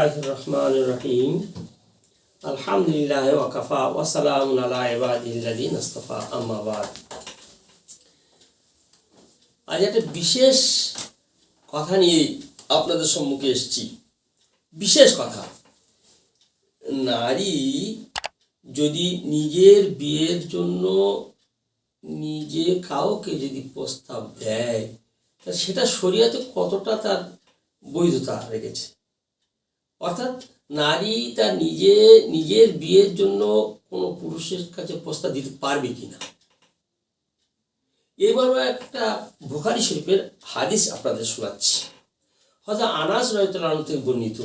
বিসমিল্লাহির রহমানির রহিম। আলহামদুলিল্লাহি ওয়া কাফা ওয়া সালামুন আলা ইবাদিল্লাযিনা ইসতাফা, আম্মা বাদ। আজ একটা বিশেষ কথা নিয়ে আপনাদের সম্মুখে এসেছি। বিশেষ কথা, নারী যদি নিজের বিয়ের জন্য নিজে কাউকে যদি প্রস্তাব দেয়, তা সেটা শরীয়তে কতটা তার বৈধতা রেখেছে। অর্থাৎ নারী তার নিজের বিয়ের জন্য কোনো পুরুষের কাছে প্রস্তাব দিতে পারবে কিনা। এবারও একটা বুখারী শরীফের হাদিস আপনাদের শোনাচ্ছি। হযরত আনাস রাদিয়াল্লাহু আনহু থেকে বর্ণিত।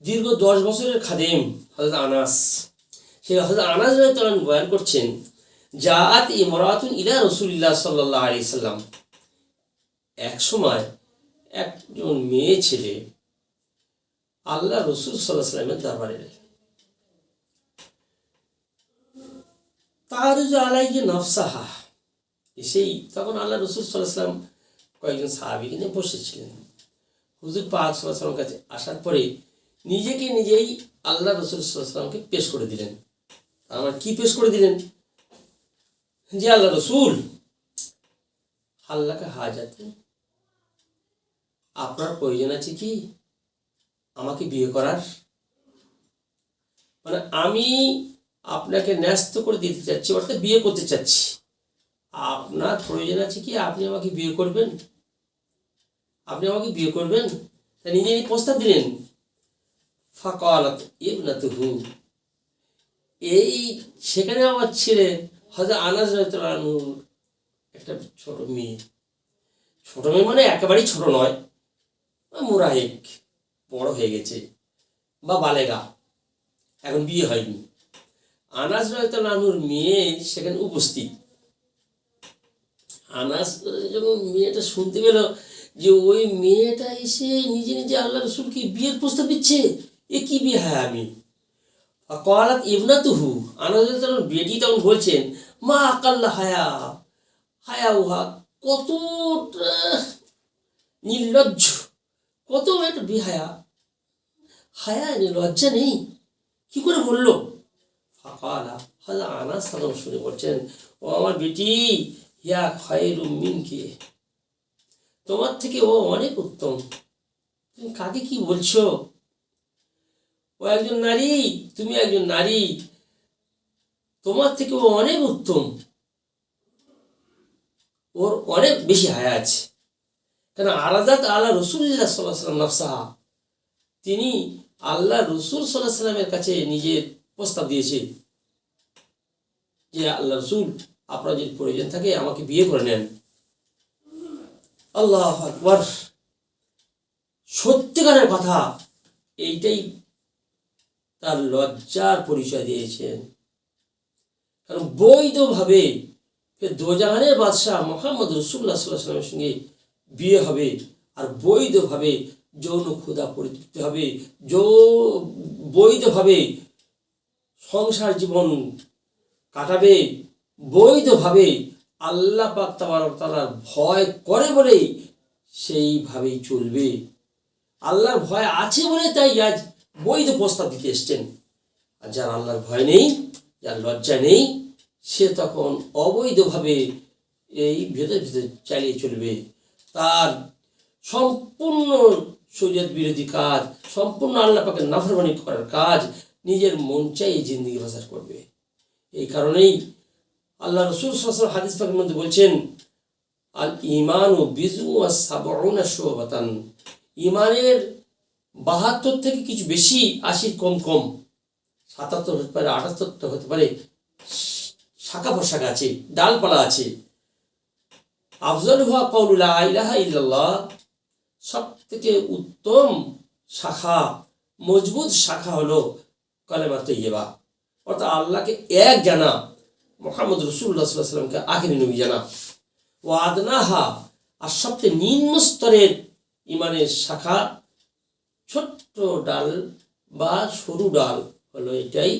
দীর্ঘ 10 বছরের খাদেম হযরত আনাস, সেই হযরত আনাস রাদিয়াল্লাহু আনহু বয়ান করছেন, জাআত ইমরাতুন ইলা রাসূলিল্লাহ সাল্লাল্লাহু আলাইহি সাল্লাম। এক সময় একজন মেয়ে ছেলে আল্লাহ রসুল সাল্লাল্লাহু আলাইহি সাল্লামের দরবারে এলেন। তারজু আলাইহি নফসাহা, এসেই তখন আল্লাহ রসুল সাল্লাল্লাহু আলাইহি সাল্লাম কয়েকজন সাহাবীকে নিয়ে বসেছিলেন। হুজুর পাক সাল্লাল্লাহু আলাইহি সাল্লামের কাছে আসার পরে নিজেকে নিজেই আল্লাহ রসুল সাল্লাল্লাহু আলাইহি সাল্লামকে পেশ করে দিলেন। আমার কি পেশ করে দিলেন? যে আল্লাহ রসুল, আল্লাহকে হাজাত, আপনার প্রয়োজন আছে কি আমাকে বিয়ে করার? মানে আমি আপনাকে ন্যস্ত করে দিতে চাচ্ছি, অর্থাৎ বিয়ে করতে চাচ্ছি। আপনার প্রয়োজন আছে কি আপনি আমাকে বিয়ে করবেন? আপনি আমাকে বিয়ে করবেন? তা নিজে প্রস্তাব দিলেন। ফাকালাত ইবনাতুহু, এই সেখানে আমার ছেলে হযরত আনাস রাদিয়াল্লাহু আনহু একটা ছোট মেয়ে মানে একেবারেই ছোট নয়, মুরাহিক, বড় হয়ে গেছে বা বালেগা, এখন বিয়ে হয়নি। আনাস রাদিয়াল্লাহু আনহুর মেয়ে সেখানে উপস্থিত। আনাস যখন মেয়েটা শুনতে পেল যে ওই মেয়েটা এসে নিজে নিজে আল্লাহ রসুলকে বিয়ের প্রস্তাব দিচ্ছে, এ কি বিয়ে হয় আমি? কওয়ালাত ইবনাতুহু, আনাস রাদিয়াল্লাহু আনহুর বেটি তখন বলছেন, মা আকাল্লা হায়া উহা, কত নির্লজ্জ, কত একটা বেহায়া, হায়া লজ্জা নেই, কি করে বললো? ফাকালা, হযরত আনাস তখন শুনে বলছেন, ও আমার বেটি, ইয়া খায়রুম মিনকি, তোমার থেকে ও অনেক উত্তম। তুমি কাকে কি বলছো? ও একজন নারী, তুমি একজন নারী, তোমার থেকে ও অনেক উত্তম, ওর অনেক বেশি হায়া আছে। কেন? আরাজাত আলা রাসূলিল্লাহ সাল্লাল্লাহু আলাইহি ওয়াসাল্লাম নফসাহা, তিনি আল্লাহ রসুল সাল্লাল্লাহু আলাইহি ওয়াসাল্লামের কাছে নিজের প্রস্তাব দিয়েছে যে আল্লাহ রসুল, আপনার যদি প্রয়োজন থাকে আমাকে বিয়ে করে নেন। আল্লাহু আকবার, সত্যিকারের কথা। এইটাই তার লজ্জার পরিচয় দিয়েছেন। কারণ বৈধভাবে দোজাহানের বাদশাহ মুহাম্মদ রাসূলুল্লাহ সাল্লাল্লাহু আলাইহি ওয়াসাল্লামের সঙ্গে বিয়ে হবে, আর বৈধভাবে যৌন ক্ষুধা পরিতৃপ্তি হবে, বৈধভাবে সংসার জীবন কাটাবে, বৈধভাবে আল্লাহ পাক তাবারক তাআলার ভয় করে বলেই সেইভাবেই চলবে। আল্লাহর ভয় আছে বলে তাই আজ বৈধ প্রস্তাব দিতে এসছেন। আর যার আল্লাহর ভয় নেই, যার লজ্জা নেই, সে তখন অবৈধভাবে এই ভেতরে ভেতরে চালিয়ে চলবে। তার সম্পূর্ণ শরীয়ত বিরোধী কাজ, সম্পূর্ণ আল্লাহ পাকের নাফরমানি করার কাজ, নিজের মন চাই জিন্দেগি বাসার করবে। এই কারণেই আল্লাহ রসুল সাল্লাল্লাহু আলাইহি ওয়াসাল্লাম হাদিস পাকের মধ্যে বলছেন, আল ইমানু বিজু ওয়া সাবউনা শুবাতান, ইমানের 72 থেকে কিছু বেশি, 80 কম, 77 হতে পারে, 78 হতে পারে শাখা পোশাক আছে, ডালপালা আছে। আফজালুহা কাউলু লা ইলাহা ইল্লাল্লাহ, সব থেকে উত্তম শাখা, মজবুত শাখা হলো কালেমা তাইয়্যিবা, অর্থাৎ আল্লাহকে এক জানা, মুহাম্মদ রাসূলুল্লাহ সাল্লাল্লাহু আলাইহি ওয়াসাল্লামকে আখিরি নবী জানা। ওয়া আদনাহা, আর সবচেয়ে নিম্ন স্তরের ইমানের শাখা, ছোট্ট ডাল বা সরু ডাল হলো এটাই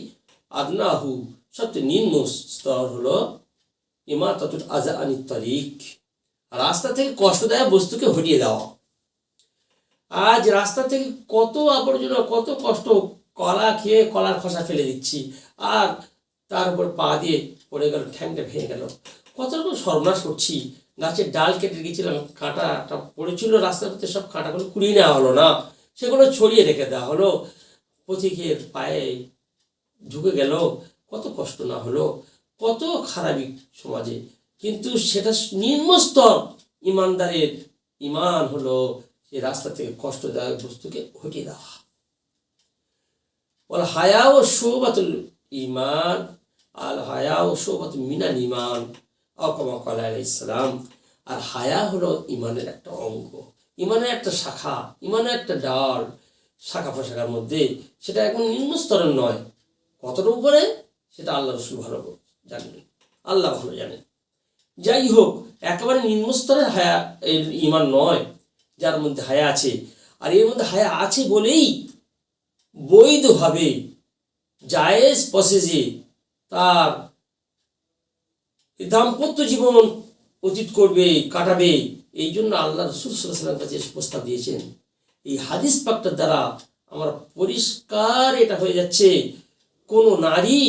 আদনাহু, সবচেয়ে নিম্ন স্তর হলো ইমাতাতুল আযা আনিত তারিক, রাস্তা থেকে কষ্টদায়ক বস্তুকে হটিয়ে দেওয়া। আজ রাস্তা থেকে কত আবর্জনা, কত কষ্ট, কলা খেয়ে কলার খোসা ফেলে দিচ্ছি, আর তার উপর পা দিয়ে পড়ে গেল, ঠ্যাংটা ভেঙে গেল, কত রকম সর্বনাশ করছি। গাছের ডাল কেটে গেছিলাম, কাঁটাটা পড়েছিল রাস্তার মধ্যে, সব কাঁটাগুলো কুড়িয়ে নেওয়া হলো না, সেগুলো ছড়িয়ে রেখে দেওয়া হলো, পথিকের পায়ে ঢুকে গেল, কত কষ্ট না হলো, কত খারাপই সমাজে। কিন্তু সেটা নিম্নস্তর ইমানদারের ইমান হলো যে রাস্তা থেকে কষ্টদায়ক বস্তুকে হটিয়ে দেওয়া। বল হায়া ও শোবাতুল ইমান, আল হায়া ও শোবাত মিনাল ইমান, আকামা কালা আলাইহিস সালাম। আর হায়া হলো ইমানের একটা অঙ্গ, ইমানের একটা শাখা, ইমানের একটা ডাল, শাখা প্রশাখার মধ্যে। সেটা এখন নিম্ন স্তরের নয়, কতটা উপরে সেটা আল্লাহ রসুল ভালো জানেন, আল্লাহ ভালো জানেন। যাই হোক, একেবারে নিম্নস্তরের হায়া ইমান নয় যার মধ্যে হায়া আছে। আর এর মধ্যে হায়া আছে বলেই বৈধভাবে জায়েজ প্রসেসে তার দাম্পত্য জীবন অতীত করবে, কাটাবে। এই জন্য আল্লাহ রসুল সাল্লাল্লাহু আলাইহি ওয়াসাল্লাম কাছে প্রস্তাব দিয়েছেন। এই হাদিস পাকটার দ্বারা আমরা পরিষ্কার এটা হয়ে যাচ্ছে, কোনো নারী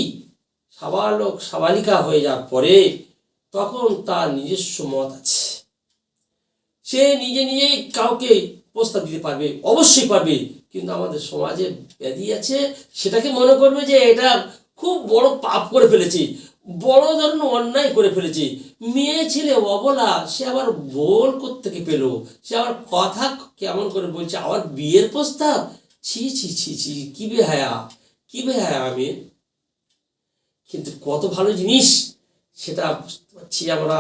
সাবালক সাবালিকা হয়ে যাওয়ার পরে তখন তার নিজস্ব মত আছে, সে নিজে নিজেই কাউকে প্রস্তাব দিতে পারবে, অবশ্যই পারবে। কিন্তু আমাদের সমাজে ব্যাধি আছে, সেটাকে মনে করবে যে এটা খুব বড় পাপ করে ফেলেছে, বড় ধরনের অন্যায় করে ফেলেছে। মেয়ে ছেলে অবলা, সে আবার বল কোত্থেকে পেলো, সে আবার কথা কেমন করে বলছে, আবার বিয়ের প্রস্তাব, ছি ছি ছি ছি, কি বেহায়া, কি বেহায়া আমি। কিন্তু কত ভালো জিনিস সেটা বুঝতে পারছি আমরা।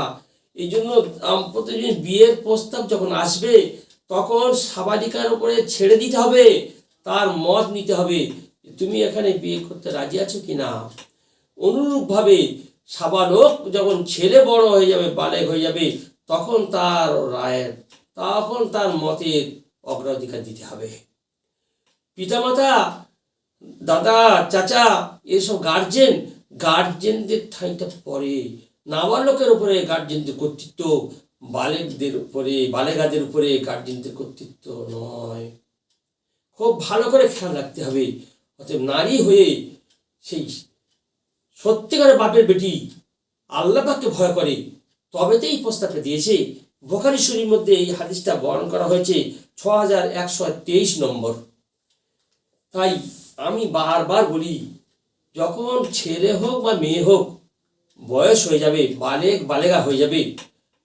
এই জন্য প্রতিদিন বিয়ের প্রস্তাব যখন আসবে তখন সাবালিকার উপরে ছেড়ে দিতে হবে, তার মত নিতে হবে, তুমি এখানে বিয়ে করতে রাজি আছো কি না। অনুরূপভাবে সাবালক যখন ছেলে বড় হয়ে যাবে, বালেগ হয়ে যাবে, তখন তার রায়ের, তখন তার মতের অগ্রাধিকার দিতে হবে। পিতামাতা, দাদা, চাচা, এসব গার্জেনদের ঠাঁইটা পরে, নাবালকের উপরে গার্জেনদের কর্তৃত্ব, বালেগদের উপরে, বালেগাদের উপরে গার্জেনদের কর্তৃত্ব নয়। খুব ভালো করে খেয়াল রাখতে হবে। অতএব নারী হয়ে সেই সত্যিকারের বাপের বেটি আল্লাহ পাককে ভয় করে, তবে তো এই প্রস্তাবটা দিয়েছে। বুখারী শরীফের মধ্যে এই হাদিসটা বর্ণনা করা হয়েছে 6123 নম্বর। তাই আমি বারবার বলি, যখন ছেলে হোক বা মেয়ে হোক বয়স হয়ে যাবে, বালেগা হয়ে যাবে,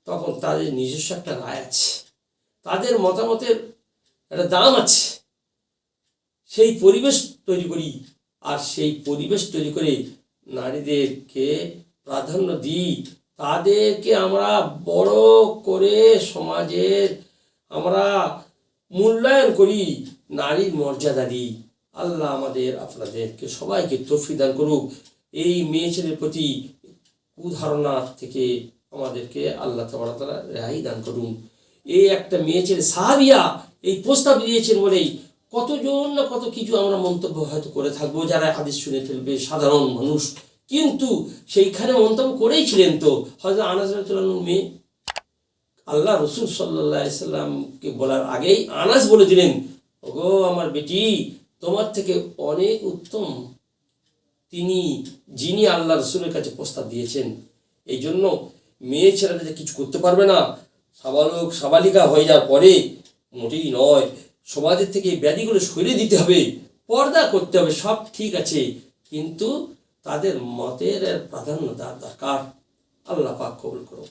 তখন তাদের নিজস্ব একটা রায় আছে, তাদের মতামতের একটা দাম আছে। সেই পরিবেশ তৈরি করি, আর সেই পরিবেশ তৈরি করে নারীদেরকে প্রাধান্য দিই, তাদেরকে আমরা বড় করে সমাজের আমরা মূল্যায়ন করি, নারীর মর্যাদা দিই। আল্লাহ আমাদের আপনাদেরকে সবাইকে তৌফিক দান করুক। এই মেয়ে ছেলের প্রতি কুধারণা থেকে আমাদেরকে আল্লাহ তাআলা রেহাই দান করুন। এই একটা মেয়ে ছেলে সাহাবিয়া এই প্রস্তাব দিয়েছেন বলেই কতজন না কত কিছু আমরা মন্তব্য হয়তো করে থাকবো, যারা হাদিস শুনে ফেলবে, সাধারণ মানুষ। কিন্তু সেইখানে মন্তব্য করেই ছিলেন তো হযরত আনাস রাদিয়াল্লাহু আনহু মেয়ে। আল্লাহ রসুল সাল্লাল্লাহু আলাইহি সাল্লামকে বলার আগেই আনাস বলে দিলেন, ওগো আমার বেটি, তোমার থেকে অনেক উত্তম তিনি, যিনি আল্লাহ রসুলের কাছে প্রস্তাব দিয়েছেন। এই জন্য মেয়ে ছেলেরা যে কিছু করতে পারবে না, সাবালক সাবালিকা হয়ে যাওয়ার পরে মোটেই নয়। সমাজের থেকে এই ব্যাধিগুলো সরিয়ে দিতে হবে, পর্দা করতে হবে, সব ঠিক আছে, কিন্তু তাদের মতের প্রাধান্য দেওয়ার দরকার। আল্লাহ পাক কবুল করুন।